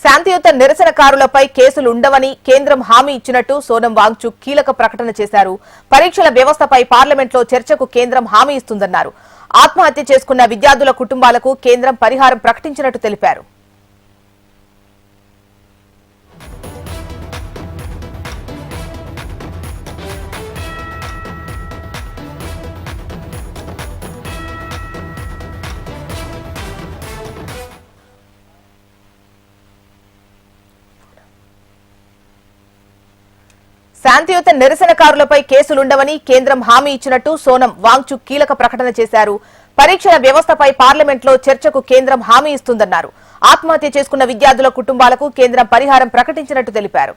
శాంతియుత నిరసనకారులపై కేసులు ఉండవని కేంద్రం హామీ ఇచ్చినట్టు సోనం వాంగ్చుక్ కీలక ప్రకటన చేశారు. పరీక్షల వ్యవస్థపై పార్లమెంట్లో చర్చకు కేంద్రం హామీ ఇస్తుందన్నారు. ఆత్మహత్య చేసుకున్న విద్యార్థుల కుటుంబాలకు కేంద్రం పరిహారం ప్రకటించినట్టు తెలిపారు. శాంతియుత నిరసనకారులపై కేసులుండవని కేంద్రం హామీ ఇచ్చినట్టు సోనం వాంగ్చుక్ కీలక ప్రకటన చేశారు. పరీక్షల వ్యవస్థపై పార్లమెంట్లో చర్చకు కేంద్రం హామీ ఇస్తుందన్నారు. ఆత్మహత్య చేసుకున్న విద్యార్థుల కుటుంబాలకు కేంద్రం పరిహారం ప్రకటించినట్టు తెలిపారు.